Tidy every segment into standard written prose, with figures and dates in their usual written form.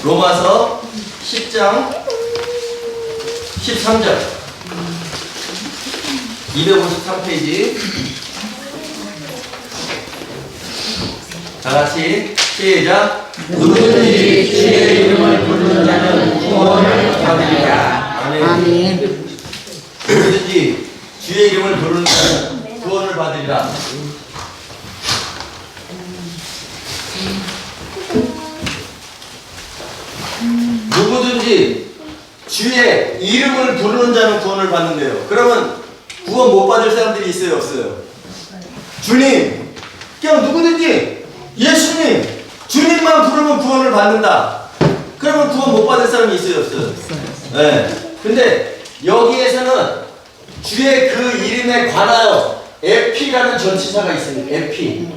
로마서 10장 13절 253페이지 다같이 시작. 누구든지 주의 이름을 부르는 자는 구원을 받으리라. 아멘. 누구든지 주의 이름을 부르는 자는 구원을 받으리라. 누구든지 주의 이름을 부르는 자는 구원을 받는데요. 그러면 구원 못 받을 사람들이 있어요, 없어요? 주님, 그냥 누구든지 예수님, 주님만 부르면 구원을 받는다. 그러면 구원 못 받을 사람이 있어요, 없어요? 네. 근데 여기에서는 주의 그 이름에 관하여 에피라는 전치사가 있습니다. 에피.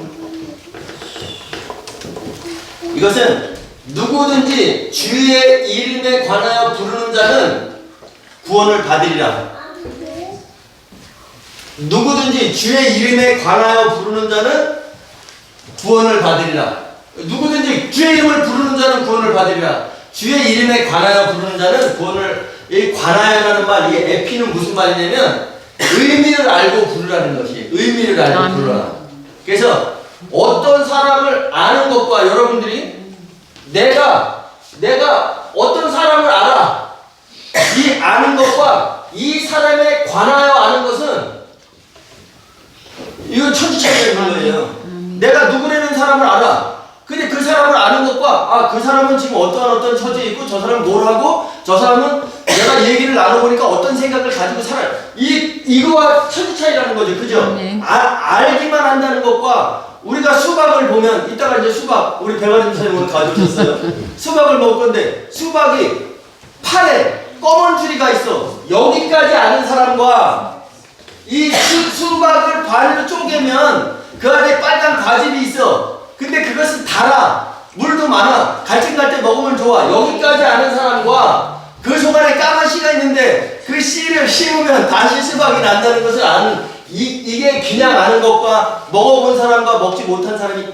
이것은 누구든지 주의 이름에 관하여 부르는 자는 구원을 받으리라. 누구든지 주의 이름에 관하여 부르는 자는 구원을 받으리라. 누구든지 주의 이름을 부르는 자는 구원을 받으리라. 주의 이름에 관하여 부르는 자는 구원을, 이 관하여라는 말, 이게 에피는 무슨 말이냐면 의미를 알고 부르라는 것이, 의미를 알고 부르라. 그래서 어떤 사람을 아는 것과 여러분들이 내가 어떤 사람을 알아, 이 아는 것과 이 사람에 관하여 아는 것은 이건 천지차이가 있는 거예요. 내가 누구라는 사람을 알아. 근데 그 사람을 아는 것과 그 사람은 지금 어떤 처지에 있고 저 사람은 뭘 하고 저 사람은 내가 얘기를 나눠보니까 어떤 생각을 가지고 살아요. 이거와 천지차이라는 거죠. 그죠? 알기만 한다는 것과 우리가 수박을 보면 이따가 이제 수박 우리 배가림 선생님을 가져오셨어요. 수박을 먹을 건데 수박이 팔에 검은 줄이가 있어. 여기까지 아는 사람과 이 수박을 반으로 쪼개면 그 안에 빨간 과즙이 있어. 근데 그것은 달아. 물도 많아. 갈증갈 때 먹으면 좋아. 여기까지 아는 사람과 그 속 안에 까만 씨가 있는데 그 씨를 씹으면 다시 수박이 난다는 것을 아는, 이게 그냥 아는 것과 먹어본 사람과 먹지 못한 사람이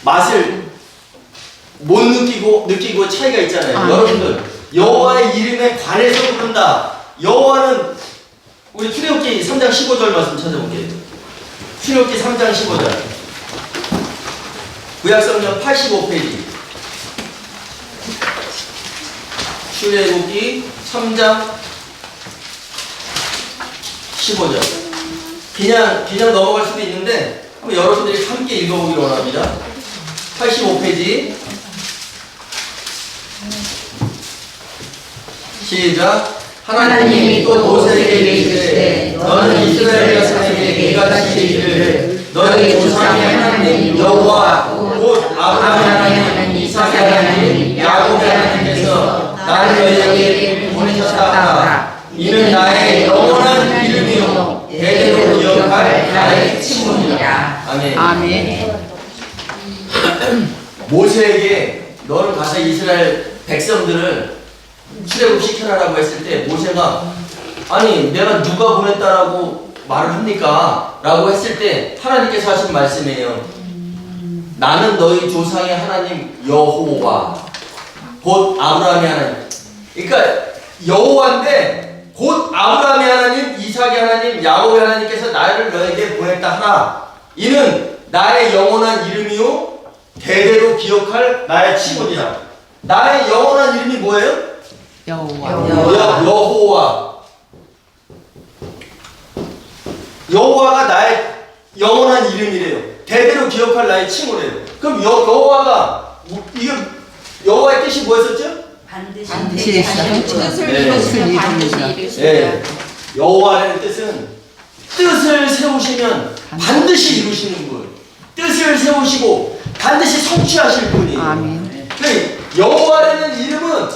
맛을 못 느끼고 차이가 있잖아요. 여러분들, 여호와의 이름에 관해서 부른다. 여호와는, 우리 출애굽기 3장 15절 말씀 찾아볼게요. 출애굽기 3장 15절. 구약성경 85페이지. 출애굽기 3장 15절. 그냥 넘어갈 수도 있는데 한번 여러분들이 함께 읽어보기를 원합니다. 85페이지. 시작. 하나님이 또 모세에게 이르시되 너는 이스라엘 자손에게 이같이 이르기를 너희 조상의 하나님 여호와 곧 아브라함의 하나님, 이삭의 하나님, 야곱의 하나님께서 나를 너희에게 보내셨다. 이는 나의 영원한 이름이요 대대로 기억할 나의 칭호니라. 아멘. 모세에게 너는 가서 이스라엘 백성들을 출애굽시켜라라고 했을 때 모세가 아니 내가 누가 보냈다라고 말을 합니까? 라고 했을 때 하나님께서 하신 말씀이에요. 나는 너희 조상의 하나님 여호와 곧 아브라함의 하나님. 그러니까 여호와인데 곧 아브라함의 하나님, 이삭의 하나님, 야곱의 하나님께서 나를 너에게 보냈다 하라. 이는 나의 영원한 이름이요 대대로 기억할 나의 칭호니라. 나의 영원한 이름이 뭐예요? 여호와. 여호와가 나의 영원한 이름이래요. 대대로 기억할 나의 칭호래요. 그럼 여호와가 이게 여호와의 뜻이 뭐였었죠? 반드시 뜻을 이루시면 반드시 이루시리라. 네. 여호와라는 뜻은 뜻을 세우시면 반드시 이루시는 분. 뜻을 세우시고 반드시 성취하실 분이. 아멘. 여호와라는 이름은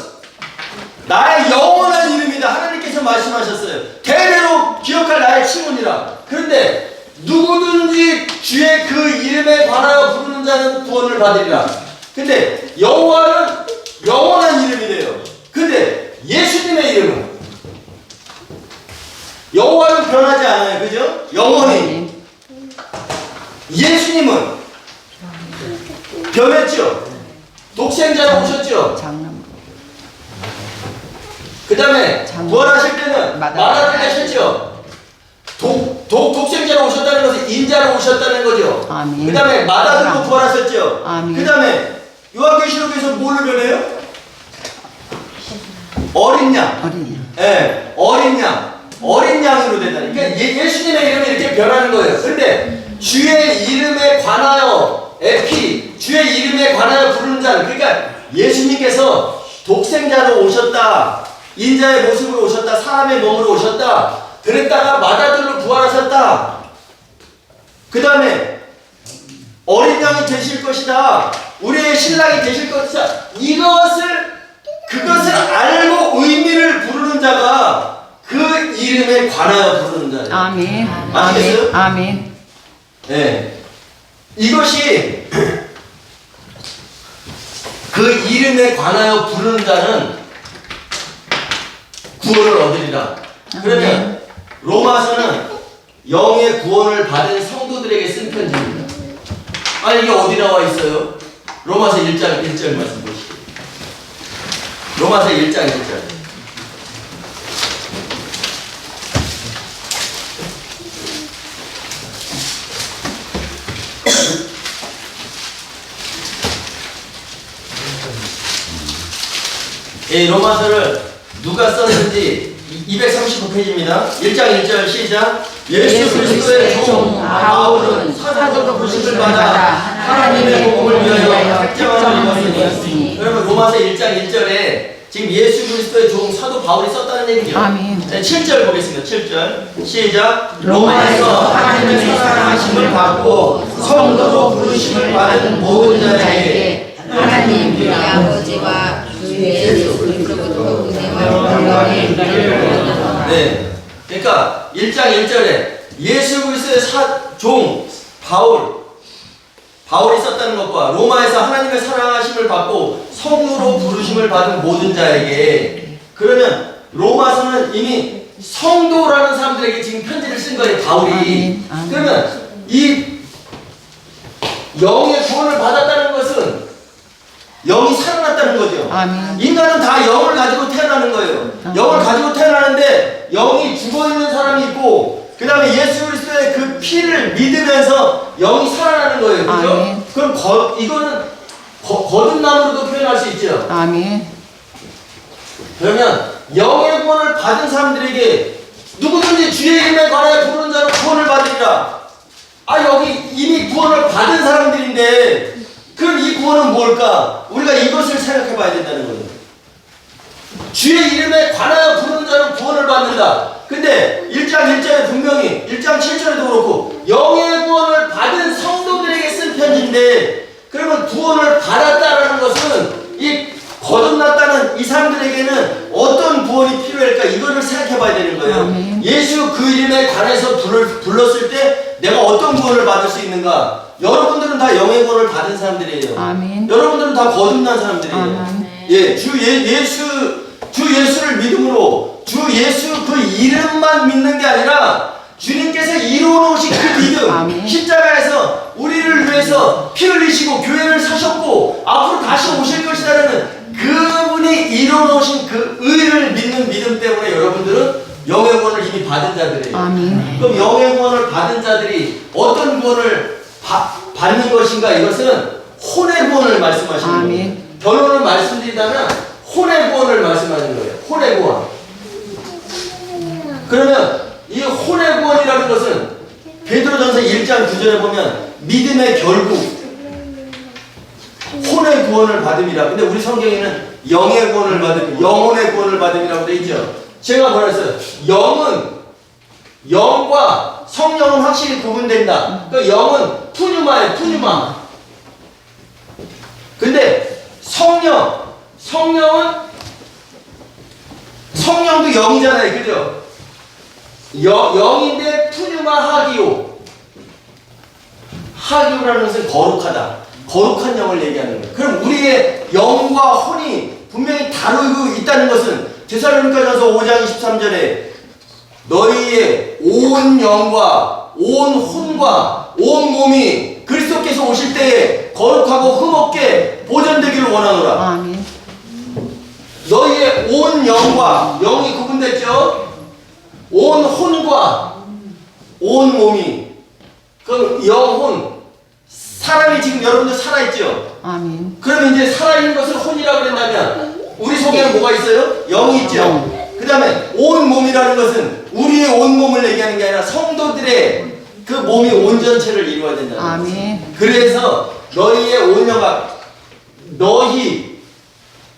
나의 영원한 이름이다. 하나님께서 말씀하셨어요. 대대로 기억할 나의 칭호니라. 그런데 누구든지 주의 그 이름에 관하여 부르는 자는 구원을 받으리라. 근데 여호와는 영원한 이름이래요. 근데 예수님의 이름은 여호와는 변하지 않아요. 그죠? 영원히. 예수님은 변했죠. 독생자로 오셨죠. 그죠? 장남. 그 다음에 부활하실 때는 마다를 내셨죠. 독생자로 오셨다는 것은 인자로 오셨다는 거죠. 아멘. 그 다음에 마다들로 부활하셨죠. 아멘. 그 다음에 요한계시록에서 뭘로 변해요? 어린 양. 어린이. 예, 어린 양. 어린 양으로 된다니. 그러니까 예수님의 이름이 이렇게 변하는 거예요. 근데 주의 이름에 관하여 에피, 주의 이름에 관하여 부르는 자는, 그러니까 예수님께서 독생자로 오셨다, 인자의 모습으로 오셨다, 사람의 몸으로 오셨다, 그랬다가 마다들로 부활하셨다, 그 다음에 어린 양이 되실 것이다, 우리의 신랑이 되실 것이다, 그것을 알고 의미를 부르는 자가 그 이름에 관하여 부르는 자예요. 아멘. 아시겠어요? 아멘. 네. 이것이 그 이름에 관하여 부르는 자는 구원을 얻으리라. 그러면 로마서는 영의 구원을 받은 성도들에게 쓴 편지입니다. 아니, 이게 어디 나와 있어요? 로마서 1장 1절 말씀 보시죠. 로마서 1장 1절. 이 로마서를 누가 썼는지 239페이지입니다. 1장 1절 시작. 예수 그리스도의 종 바울은 사도로 부르심을 받아 하나님의 복음을 위하여 택정함을 입었으니. 여러분, 로마서 1장 1절에 지금 예수 그리스도의 종 사도 바울이 썼다는 얘기죠. 아멘. 네, 7절 보겠습니다. 7절 시작. 로마에서 하나님의 사랑하심을 받고 성도로 부르심을 받은 모든 자에게 하나님 우리 아버지와 주 예수 그리스도로부터 은혜와 평강이 있기를. 네. 그러니까 1장 1절에 예수 그리스도의 종 바울이 썼다는 것과 로마에서 하나님의 사랑하심을 받고 성도로 부르심을 받은 모든 자에게, 그러면 로마서는 이미 성도라는 사람들에게 지금 편지를 쓴 거예요, 바울이. 아멘. 아멘. 그러면 이 영의 구원을 받았다는 것은 영이 살아났다는 거죠. 아멘. 인간은 다 영을 가지고 태어나는 거예요. 영을 가지고 태어나는데 영이 죽어있는 사람이 있고, 그 다음에 예수 그리스도의 그 피를 믿으면서 영이 살아나는 거예요. 그죠? 아멘. 그럼 이거는 거듭남으로도 표현할 수 있죠. 아멘. 그러면 영의 구원을 받은 사람들에게 누구든지 주의 이름에 관하여 부르는 자는 구원을 받으리라. 아, 여기 이미 구원을 받은 사람들인데, 그럼 이 구원은 뭘까? 우리가 이것을 생각해 봐야 된다는 거예요. 주의 이름에 관하여 부르는 자는 구원을 받는다. 근데 1장 1절에 분명히 1장 7절에도 그렇고 영의 구원을 받은 성도들에게 쓴 편지인데, 그러면 구원을 받았다라는 것은 이 거듭났다는 이 사람들에게는 어떤 구원이 필요할까? 이거를 생각해 봐야 되는 거예요. 아멘. 예수 그 이름에 관해서 불렀을 때 내가 어떤 구원을 받을 수 있는가? 여러분들은 다 영의 구원을 받은 사람들이에요. 아멘. 여러분들은 다 거듭난 사람들이에요. 아멘. 예, 주 예수를 믿음으로 주 예수 그 이름만 믿는 게 아니라 주님께서 이루어놓으신 그 믿음, 아멘. 십자가에서 우리를 위해서 피 흘리시고 교회를 사셨고 앞으로 다시 오실 것이라는 그분이 이루어놓으신 그 의를 믿는 믿음 때문에 여러분들은 영의 구원을 이미 받은 자들이에요. 아멘. 그럼 영의 구원을 받은 자들이 어떤 구원을 받는 것인가? 이것은 혼의 구원을 말씀하시는 아멘. 거예요. 결론을 말씀드리자면 혼의 구원을 말씀하는 거예요. 혼의 구원. 그러면 이 혼의 구원이라는 것은 베드로전서 1장 9절에 보면 믿음의 결국 혼의 구원을 받음이라. 근데 우리 성경에는 영의 구원을 받음, 영혼의 구원을 받음이라고 되어 있죠. 제가 뭐라 했어요? 영과 성령은 확실히 구분된다. 그러니까 영은 푸뉴마예요, 푸뉴마. 근데 성령도 영이잖아요, 그죠? 영인데 푸뉴마 하기오. 하기오라는 것은 거룩하다. 거룩한 영을 얘기하는 거예요. 그럼 우리의 영과 혼이 분명히 다루고 있다는 것은 데살로니가전서 5장 23절에 너희의 온 영과 온 혼과 온 몸이 그리스도께서 오실 때에 거룩하고 흠없게 보존되기를 원하노라. 아멘. 온 영과 영이 구분됐죠? 온 혼과 온 몸이 그럼 영혼 사람이 지금 여러분들 살아있죠? 아멘. 그러면 이제 살아있는 것을 혼이라고 그랬다면 우리 속에는 뭐가 있어요? 영이 있죠? 그 다음에 온 몸이라는 것은 우리의 온 몸을 얘기하는 게 아니라 성도들의 그 몸이 온전체를 이루어야 된다는 거예요. 아멘. 그래서 너희의 온 영과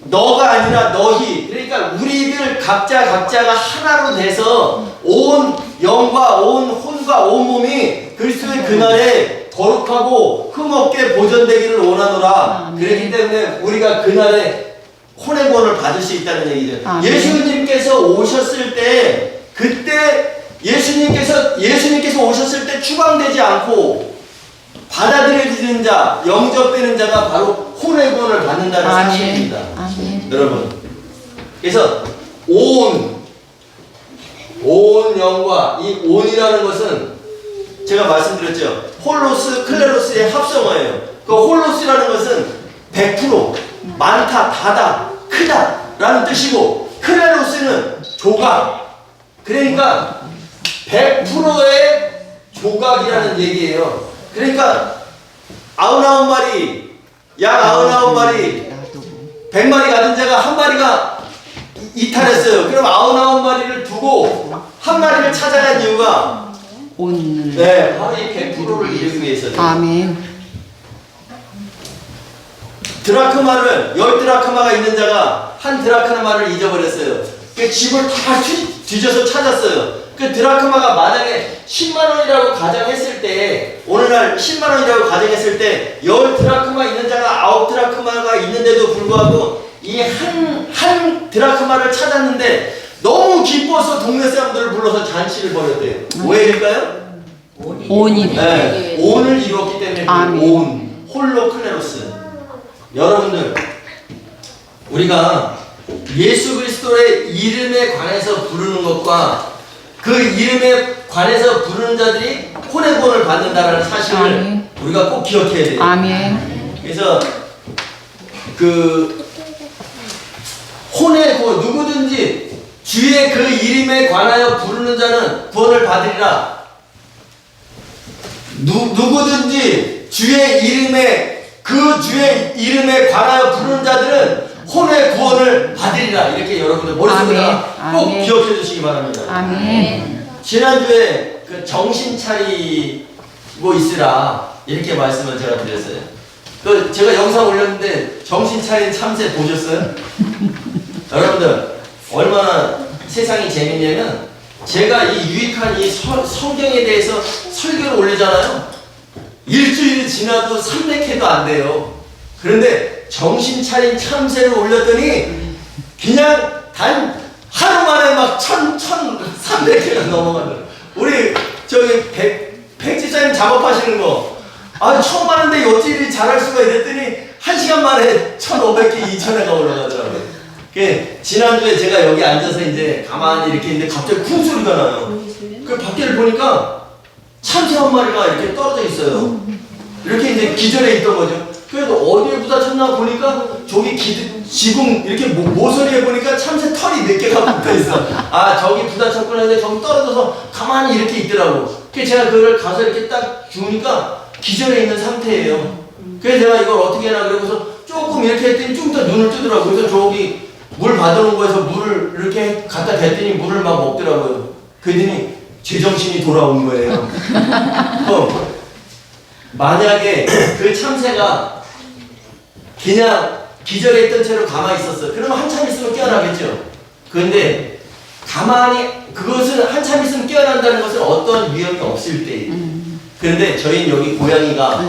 너가 아니라 너희 그러니까 우리들 각자가 하나로 돼서 온 영과 온 혼과 온 몸이 그리스도의 그날에 거룩하고 흠없게 보존되기를 원하노라. 아멘. 그렇기 때문에 우리가 그날에 혼의 구원을 받을 수 있다는 얘기죠. 아멘. 예수님께서 오셨을 때 그때 예수님께서 오셨을 때 추방되지 않고 받아들여지는 자, 영접되는 자가 바로 혼의 구원을 받는다는 사실입니다. 아멘. 여러분, 그래서 온 영과 이 온이라는 것은 제가 말씀드렸죠. 홀로스, 클레로스의 합성어예요. 그 홀로스라는 것은 100%, 많다, 다다, 크다 라는 뜻이고 클레로스는 조각. 그러니까 100%의 조각이라는 얘기예요. 그러니까 99마리, 양 99마리, 100마리 가진 자가 한 마리가 이탈했어요. 그럼 99마리를 두고 한 마리를 찾아간 이유가 오늘. 네, 바로 이 100%를 이루기 위해서죠. 아멘. 드라크마를 10드라크마가 있는 자가 한 드라크마를 잊어버렸어요. 그 집을 다 뒤져서 찾았어요. 그 드라크마가 만약에 10만 원이라고 가정했을 때 오늘날 10만 원이라고 가정했을 때 10드라크마 있는 자가 9드라크마가 있는데도 불구하고 이 한 드라크마를 찾았는데 너무 기뻐서 동네 사람들을 불러서 잔치를 벌였대요. 왜일까요? 온이. 네, 온을 이루었기 때문에 아멘. 온, 홀로클레로스. 여러분들, 우리가 예수 그리스도의 이름에 관해서 부르는 것과 그 이름에 관해서 부르는 자들이 혼의 구원을 받는다는 사실을 아멘. 우리가 꼭 기억해야 돼요. 아멘. 그래서 그 혼의 구원, 누구든지 주의 그 이름에 관하여 부르는 자는 구원을 받으리라. 누구든지 주의 이름에 관하여 부르는 자들은 혼의 구원을 받으리라. 이렇게 여러분들 머릿속에다가 아멘. 꼭 아멘. 기억해 주시기 바랍니다. 아멘. 지난주에 그 정신 차리고 있으라 이렇게 말씀을 제가 드렸어요. 그 제가 영상 올렸는데 정신 차린 참새 보셨어요? 여러분들 얼마나 세상이 재밌냐면 제가 이 유익한 이 성경에 대해서 설교를 올리잖아요. 일주일이 지나도 300회도 안 돼요. 그런데 정신 차린 참새를 올렸더니 그냥 단 하루 만에 막 300회가 넘어가더라고요. 우리 저기 백지사님 작업하시는 거 처음 하는데 어찌 잘할 수가 이랬더니 1시간 만에 1500개, 2000회가 올라가더라고요. 지난주에 제가 여기 앉아서 이제 가만히 이렇게 있는데 갑자기 쿵 소리가 나요. 그 밖에를 보니까 참새 한 마리가 이렇게 떨어져 있어요. 이렇게 이제 기절해 있던 거죠. 그래서 어디에 부딪혔나 보니까 저기 지붕 이렇게 모서리에 보니까 참새 털이 몇 개가 붙어 있어. 저기 부딪혔구나 했는데 저기 떨어져서 가만히 이렇게 있더라고. 그래서 제가 그걸 가서 이렇게 딱 주우니까 기절해 있는 상태예요. 그래서 제가 이걸 어떻게 해나 그러고서 조금 이렇게 했더니 좀 더 눈을 뜨더라고요. 그래서 저기 물 받아놓은 거에서 물을 이렇게 갖다 댔더니 물을 막 먹더라고요. 그랬더니 제정신이 돌아온 거예요. 만약에 그 참새가 그냥 기절했던 채로 가만히 있었어. 그러면 한참 있으면 깨어나겠죠. 그런데 그것은 한참 있으면 깨어난다는 것은 어떤 위험이 없을 때예요. 그런데 저희는 여기 고양이가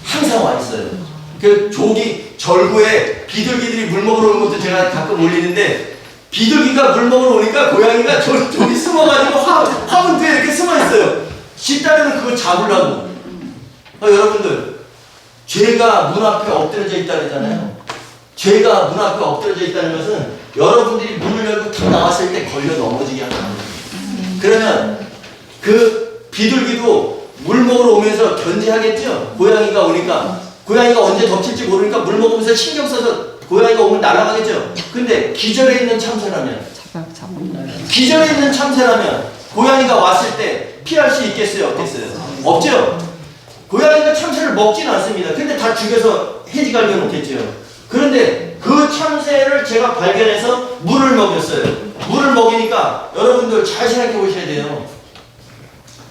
항상 와 있어요. 그 조기 절구에 비둘기들이 물 먹으러 오는 것도 제가 가끔 올리는데 비둘기가 물 먹으러 오니까 고양이가 저기 숨어가지고 화분 뒤에 이렇게 숨어 있어요. 집 딸에는 그거 잡으려고. 여러분들, 죄가 문 앞에 엎드려져 있다 그러잖아요. 죄가 문 앞에 엎드려져 있다는 것은 여러분들이 문을 열고 탁 나왔을 때 걸려 넘어지게 하는 거예요. 그러면 그 비둘기도 물 먹으러 오면서 견제하겠죠? 고양이가 오니까. 고양이가 언제 덮칠지 모르니까 물 먹으면서 신경 써서 고양이가 오면 날아가겠죠? 근데 기절해 있는 참새라면, 차박차박. 기절해 있는 참새라면 고양이가 왔을 때 피할 수 있겠어요? 없겠어요? 없죠? 고양이가 참새를 먹지는 않습니다. 근데 다 죽여서 해지갈겨 놓겠죠. 그런데 그 참새를 제가 발견해서 물을 먹였어요. 물을 먹이니까 여러분들 잘 생각해 보셔야 돼요.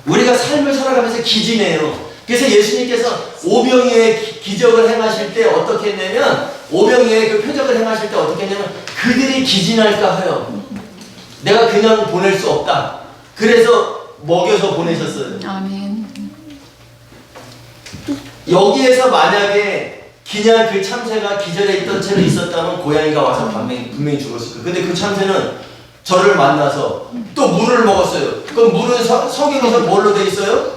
우리가 삶을 살아가면서 기진해요. 그래서 예수님께서 오병이어의 기적을 행하실 때 어떻게 했냐면, 오병이어의 그 표적을 행하실 때 어떻게 했냐면, 그들이 기진할까 하여 내가 그냥 보낼 수 없다. 그래서 먹여서 보내셨어요. 아멘. 여기에서 만약에 그냥 그 참새가 기절해 있던 채로 있었다면 고양이가 와서 분명히 죽었을 거예요. 근데 그 참새는 저를 만나서 또 물을 먹었어요. 그럼 물은 성경에서 뭘로 돼 있어요?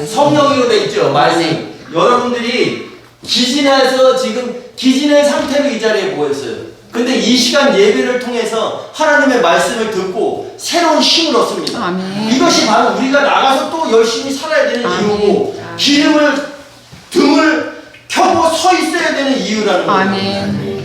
성령으로 돼 있죠. 말씀. 여러분들이 기진해서 지금 기진의 상태로 이 자리에 모였어요. 근데 이 시간 예배를 통해서 하나님의 말씀을 듣고 새로운 힘을 얻습니다. 아멘. 이것이 바로 우리가 나가서 또 열심히 살아야 되는 아멘. 이유고, 등을 켜고 서 있어야 되는 이유라는 거예요. 아멘.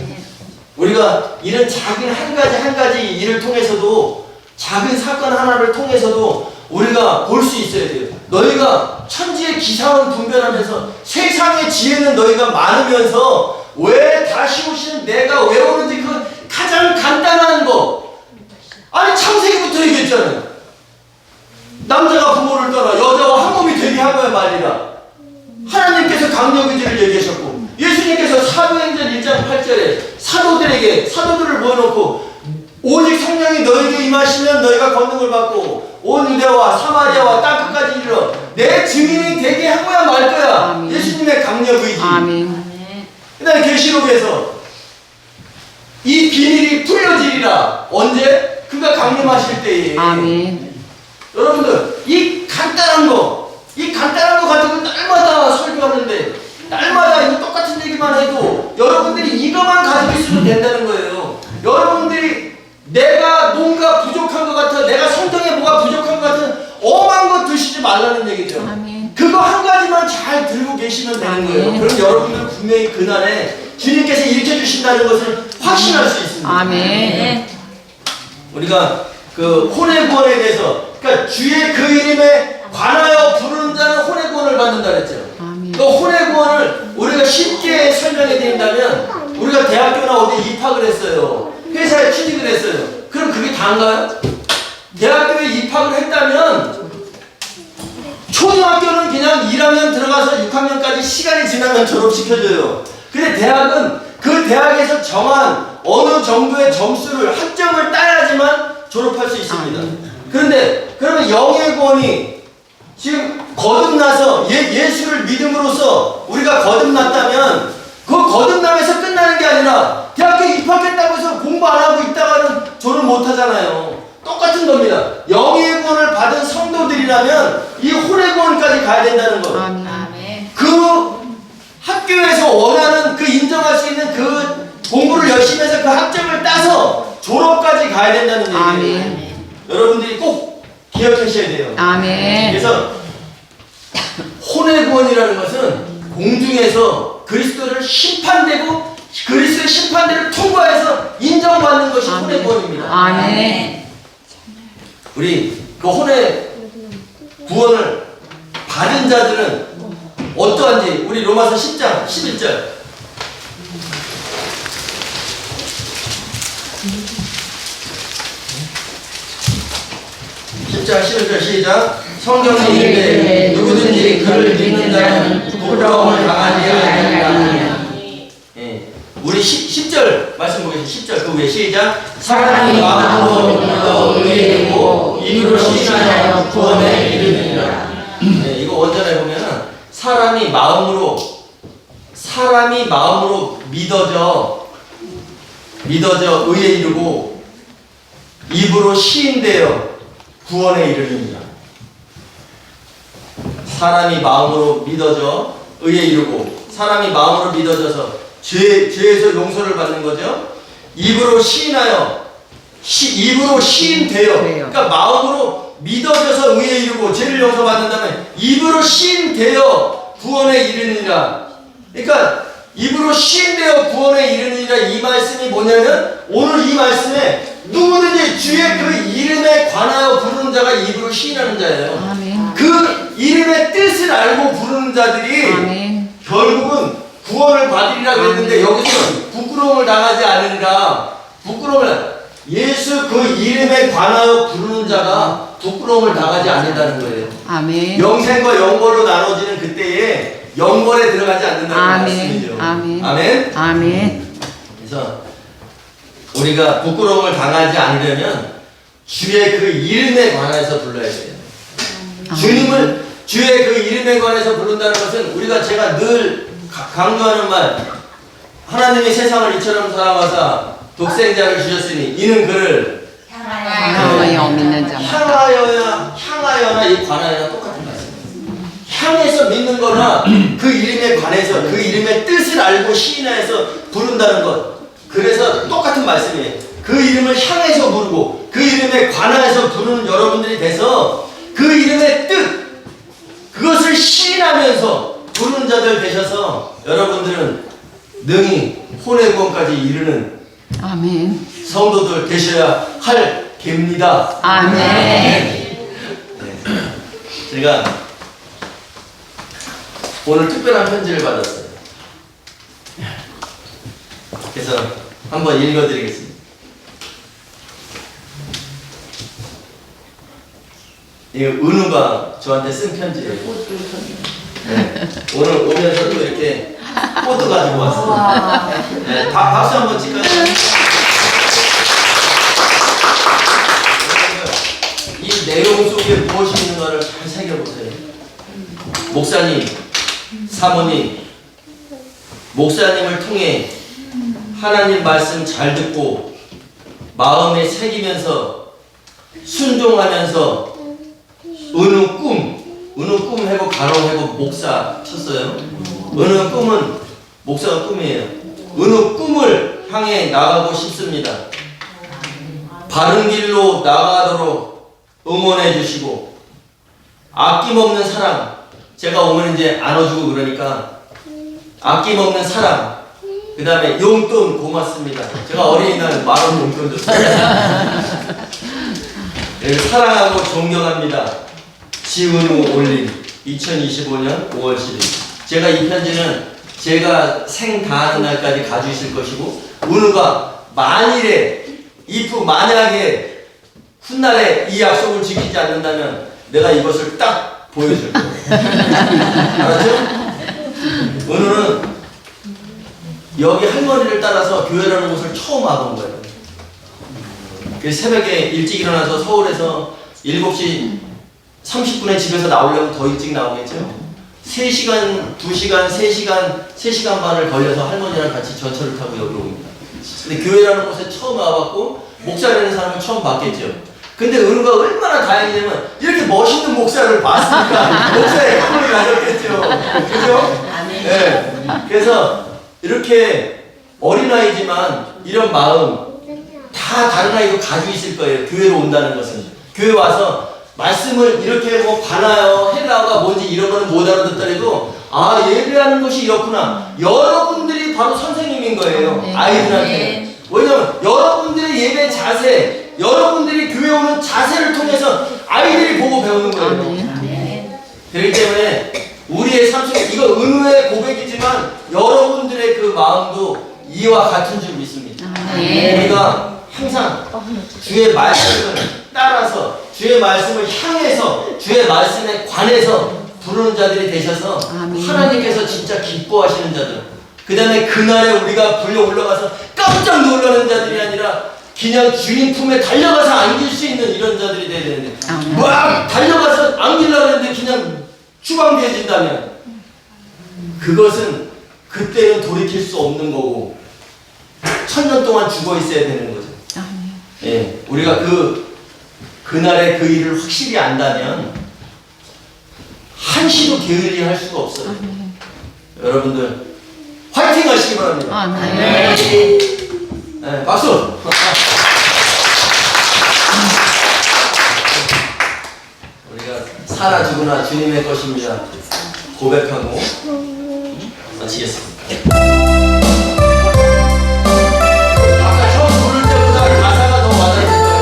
우리가 이런 작은 한 가지 일을 통해서도, 작은 사건 하나를 통해서도 우리가 볼 수 있어야 돼요. 너희가 천지의 기사원 분별하면서 세상의 지혜는 너희가 많으면서 왜 다시 오시는 내가 왜 오는지 그 가장 간단한 거. 아니 창세기부터 얘기했잖아요. 남자가 부모를 떠나 여자와 한 몸이 되게 하고야 말이라. 하나님께서 강력의지를 얘기하셨고, 예수님께서 사도행전 1장 8절에 사도들을 모여놓고 오직 성령이 너에게 임하시면 너희가 권능을 받고 온 유대와 사마리아와 땅끝까지 이르러 내 증인이 되게 하고야 말 거야. 아멘. 예수님의 강력의지. 아멘. 그 다음에 계시록에서 이 비밀이 풀려지리라. 언제? 그가 강림하실 때에. 아멘. 여러분들 이 간단한 거 가지고 날마다 설교하는데, 날마다 이 똑같은 얘기만 해도 여러분들이 이것만 가지고 있으면 된다는 거예요. 여러분들이 내가 뭔가 부족한 것 같아, 내가 성경에 뭐가 부족한 것 같은 엄한 거 드시지 말라는 얘기죠. 아멘. 그거 한 가지만 잘 들고 계시면 되는 거예요. 아멘. 그럼 여러분들은 분명히 그날에 주님께서 일으켜주신다는 것을 확신할 수 있습니다. 아멘. 우리가 그 혼의 구원에 대해서, 그러니까 주의 그 이름에 관하여 부르는 자는 혼의 구원을 받는다 그랬죠. 아멘. 그 혼의 구원을 우리가 쉽게 설명해 드린다면, 우리가 대학교나 어디 입학을 했어요. 회사에 취직을 했어요. 그럼 그게 다인가요? 대학교에 입학을 했다면 초등학교는 그냥 1학년 들어가서 6학년까지 시간이 지나면 졸업시켜줘요. 근데 대학은 그 대학에서 정한 어느 정도의 점수를, 학점을 따야지만 졸업할 수 있습니다. 그런데 그러면 영의 구원이 지금 거듭나서 예수를 믿음으로써 우리가 거듭났다면, 그 거듭남에서 끝나는 게 아니라 대학교 입학했다고 해서 공부 안 하고 있다가는 졸업 못 하잖아요. 똑같은 겁니다. 영의 구원을 받은 성도들이라면 이 혼의 구원까지 가야 된다는 거예요. 아멘. 그 학교에서 원하는 그 인정할 수 있는 그 공부를 열심히 해서 그 학점을 따서 졸업까지 가야 된다는 얘기예요. 아멘. 여러분들이 꼭 기억하셔야 돼요. 아멘. 그래서 혼의 구원이라는 것은 공중에서 그리스도를 심판되고 그리스도의 심판대를 통과해서 인정받는 것이 혼의 구원입니다. 아멘. 우리 그 혼의 구원을 받은 자들은 어떠한지 우리 로마서 10장 11절 10장 11절 시작. 성경에 이르되 누구든지 그를 믿는 자는 부끄러움을 당하지 아니하리라. 예. 우리 10절 말씀 보겠습니다. 10절 그 위에 시작. 사람이 마음으로 믿어 의뢰되고 입으로 신하여 구원에 이르느니라. 네, 이거 원전에 보면은 사람이 마음으로 믿어져 의에 이르고 입으로 시인되어 구원에 이르느니라. 사람이 마음으로 믿어져 의에 이르고, 사람이 마음으로 믿어져서 죄에서 용서를 받는 거죠. 입으로 시인하여 입으로 시인되어, 그러니까 마음으로 믿어져서 의에 이르고 죄를 용서받는다면 입으로 시인되어 구원에 이르느니라. 그러니까 입으로 시인되어 구원에 이르느니라. 이 말씀이 뭐냐면 오늘 이 말씀에 누구든지 주의 그 이름에 관하여 부르는 자가 입으로 시인하는 자예요. 아멘. 그 이름의 뜻을 알고 부르는 자들이 아멘. 결국은 구원을 받으리라 그랬는데 여기서는 부끄러움을 당하지 않으리라. 부끄러움을 예수 그 이름에 관하여 부르는 자가 부끄러움을 당하지 않는다는 거예요. 아멘. 영생과 영벌로 나눠지는 그때에 영벌에 들어가지 않는다는 아멘. 말씀이죠. 아멘. 아멘. 아멘. 그래서 우리가 부끄러움을 당하지 않으려면 주의 그 이름에 관해서 불러야 돼요. 주님을 주의 그 이름에 관해서 부른다는 것은 우리가 제가 늘 강조하는 말, 하나님이 세상을 이처럼 사랑하사 독생자를 주셨으니 이는 그를 하나여 믿는 자마다. 향하여나 이 관하여나 똑같은 말씀이에요. 향해서 믿는 거나 그 이름에 관해서 그 이름의 뜻을 알고 시인하여서 부른다는 것, 그래서 똑같은 말씀이에요. 그 이름을 향해서 부르고 그 이름에 관하여서 부르는 여러분들이 돼서 그 이름의 뜻, 그것을 시인하면서 부르는 자들 되셔서 여러분들은 능히 혼의 구원까지 이르는 아멘. 성도들 되셔야 할 geb니다. 아멘. 네. 제가 오늘 특별한 편지를 받았어요. 그래서 한번 읽어드리겠습니다. 이거 은우가 저한테 쓴 편지예요. 네. 오늘 오면서 또 이렇게 꽃도 가지고 왔어요. 네. 박수 한번 칠까요? 이 내용 속에 무엇이 있는가를 잘 새겨보세요. 목사님, 사모님, 목사님을 통해 하나님 말씀 잘 듣고 마음에 새기면서 순종하면서 은우 꿈 해고 가로 해고 목사 쳤어요. 은우 꿈은 목사가 꿈이에요. 은우 꿈을 향해 나가고 싶습니다. 바른 길로 나가도록 응원해 주시고 아낌없는 사랑, 제가 오면 이제 안아주고 그러니까 아낌없는 사랑, 그 다음에 용돈 고맙습니다. 제가 어린이날 10,000원 용돈 줬어요. 사랑하고 존경합니다. 지은우 올림 2025년 5월 10일. 제가 이 편지는 제가 생다하는 날까지 가지실 것이고 은우가 만약에 훗날에 이 약속을 지키지 않는다면 내가 이것을 딱 보여줄 거예요. 알았죠? 은우는 여기 할머니를 따라서 교회라는 곳을 처음 와본 거예요. 그래서 새벽에 일찍 일어나서 서울에서 7시 30분에 집에서 나오려면 더 일찍 나오겠죠? 3시간, 2시간, 3시간 반을 걸려서 할머니랑 같이 전철을 타고 여기 옵니다. 근데 교회라는 곳에 처음 와봤고 목사라는 사람을 처음 봤겠죠. 근데 은우가 얼마나 다행이냐면 이렇게 멋있는 목사를 봤으니까 목사의 꿈을 가졌겠죠. 그죠? 네. 그래서 이렇게 어린아이지만 이런 마음 다 다른 아이도 가지고 있을 거예요. 교회로 온다는 것은. 교회 와서 말씀을 이렇게 뭐 관하여 헬라어가 뭔지 이런 거는 못 알아듣더라도 아 예배하는 것이 이렇구나. 여러분들이 바로 선생님인 거예요. 아이들한테. 왜냐면 여러분들의 예배 자세, 여러분들이 교회 오는 자세를 통해서 아이들이 보고 배우는 거예요. 그렇기 때문에 우리의 삶 속에 이거 은우의 고백이지만 여러분들의 그 마음도 이와 같은 줄 믿습니다. 우리가 항상 주의 말씀을 따라서 주의 말씀을 향해서 주의 말씀에 관해서 부르는 자들이 되셔서 하나님께서 진짜 기뻐하시는 자들, 그 다음에 그날에 우리가 불려 올라가서 깜짝 놀라는 자들이 아니라 그냥 주인 품에 달려가서 안길 수 있는 이런 자들이 돼야 되는데 막 달려가서 안기려고 했는데 그냥 추방되어진다면 그것은 그때는 돌이킬 수 없는 거고 1000년 동안 죽어 있어야 되는 거죠. 예, 우리가 그날의 그 일을 확실히 안다면 한시도 게을리 할 수가 없어요. 여러분들 화이팅 하시기 바랍니다. 네, 박수! 우리가 살아 죽으나 주님의 것입니다. 고백하고 마치겠습니다. 아까 처음 부를 때보다 가사가 더 와닿을 거예요.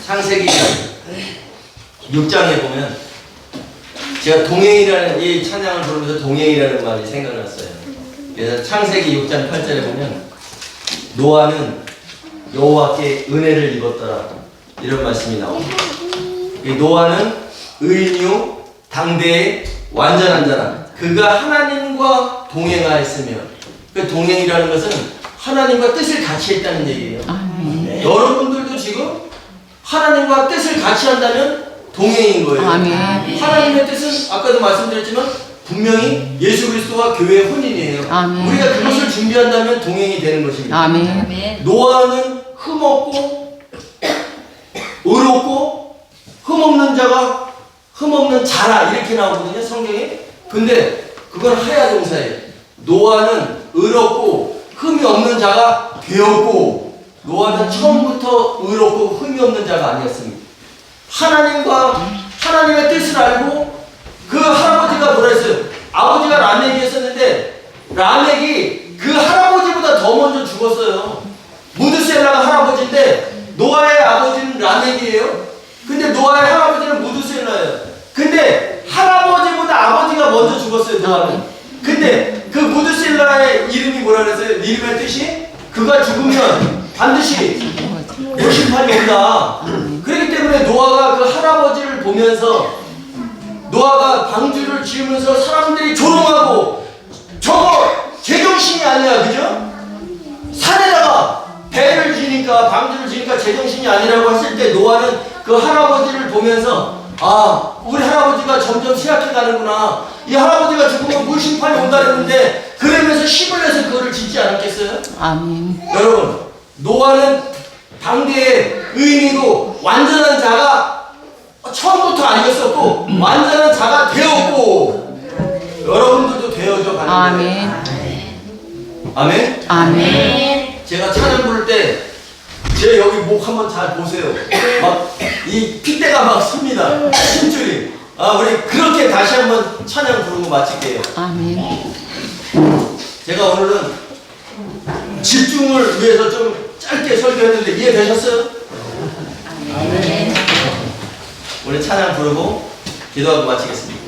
창세기 6장에 보면 제가 동행이라는 이 찬양을 부르면서 동행이라는 말이 생각났어요. 그래서 창세기 6장 8절에 보면 노아는 여호와께 은혜를 입었더라 이런 말씀이 나옵니다. 이 노아는 의인이요 당대의 완전한 자라. 그가 하나님과 동행하였으며 그 동행이라는 것은 하나님과 뜻을 같이 했다는 얘기예요. 아멘. 여러분들도 지금 하나님과 뜻을 같이 한다면 동행인 거예요. 아멘. 하나님의 뜻은 아까도 말씀드렸지만 분명히 예수 그리스도와 교회의 혼인이에요. 아멘. 우리가 그것을 준비한다면 동행이 되는 것입니다. 아멘. 아멘. 노아는 흠없고 의롭고 흠없는 자가 흠없는 자라 이렇게 나오거든요 성경에. 근데 그건 하야 동사예요. 노아는 의롭고 흠이 없는 자가 되었고 노아는 처음부터 의롭고 흠이 없는 자가 아니었습니다. 하나님의 뜻을 알고 그 할아버지가 뭐라 했어요? 아버지가 라멕이었었는데 라멕이 그 할아버지보다 더 먼저 죽었어요. 무드셀라가 할아버지인데 노아의 아버지는 라멕이에요. 근데 노아의 할아버지는 무드셀라예요. 근데 할아버지보다 아버지가 먼저 죽었어요 노아는. 근데 그 무드셀라의 이름이 뭐라 그랬어요? 이름의 뜻이 그가 죽으면 반드시 심판이 온다. 그렇기 때문에 노아가 그 할아버지를 보면서 노아가 방주를 지으면서 사람들이 조롱하고 저거 제정신이 아니야 그죠? 산에다가 배를 지니까 방주를 지니까 제정신이 아니라고 했을 때 노아는 그 할아버지를 보면서 아 우리 할아버지가 점점 쇠약해 가는구나. 이 할아버지가 죽으면 물심판이 온다 그랬는데 그러면서 힘을 내서 그거를 짓지 않았겠어요? 아멘. 여러분 노아는 당대의 의인이고 완전한 자가 처음부터 아니었었고 완전한 자가 되었고 여러분들도 되어져 가는 거예요. 아멘. 아멘. 아멘. 제가 찬양 부를 때 제 여기 목 한번 잘 보세요. 막 이 핏대가 막 섭니다. 힘줄이. 우리 그렇게 다시 한번 찬양 부르고 마칠게요. 아멘. 제가 오늘은 집중을 위해서 좀 짧게 설교했는데 이해되셨어요? 오늘 찬양 부르고 기도하고 마치겠습니다.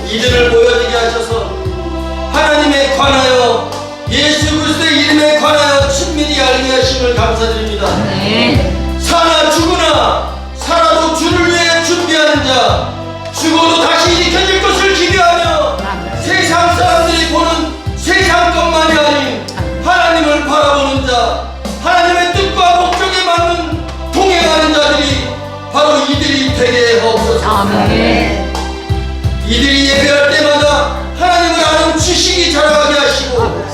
이들을 보여지게 하셔서 하나님에 관하여 예수 그리스도의 이름에 관하여 친밀히 알게 하심을 감사드립니다. 사나 죽으나 살아도 주를 위해 준비하는 자, 죽어도 다시 일으켜질 것을 기대하며 세상 사람들이 보는 세상 것만이 아닌 하나님을 바라보는 자, 하나님의 뜻과 목적에 맞는 동행하는 자들이 바로 이들이 되게 하옵소서. 아멘. 이들이 예배할 때마다 하나님을 아는 지식이 자라게 하시고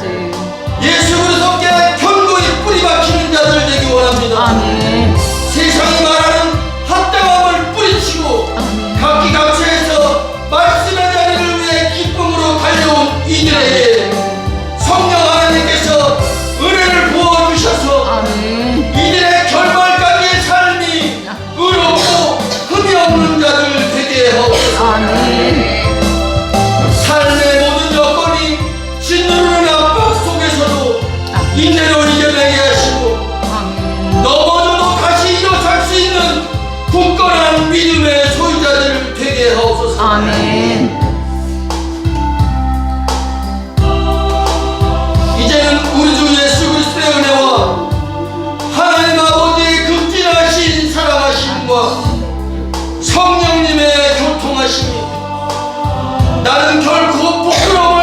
예수 그리스도께 견고히 뿌리 박히는 자들 되기 원합니다. 아멘. 세상이 말하는 합당함을 뿌리치고 각기각처에서 말씀의 자리를 위해 기쁨으로 달려온 이들에게 성령 하나님께서 은혜를 부어주셔서 이들의 결말까지의 삶이 의롭고 흠이 없는 자들 되게 하옵소서. 삶의 모든 여건이 짓누르는 압박 속에서도 인내로 이겨내게 하시고 하시니 나는 결코 부끄러움을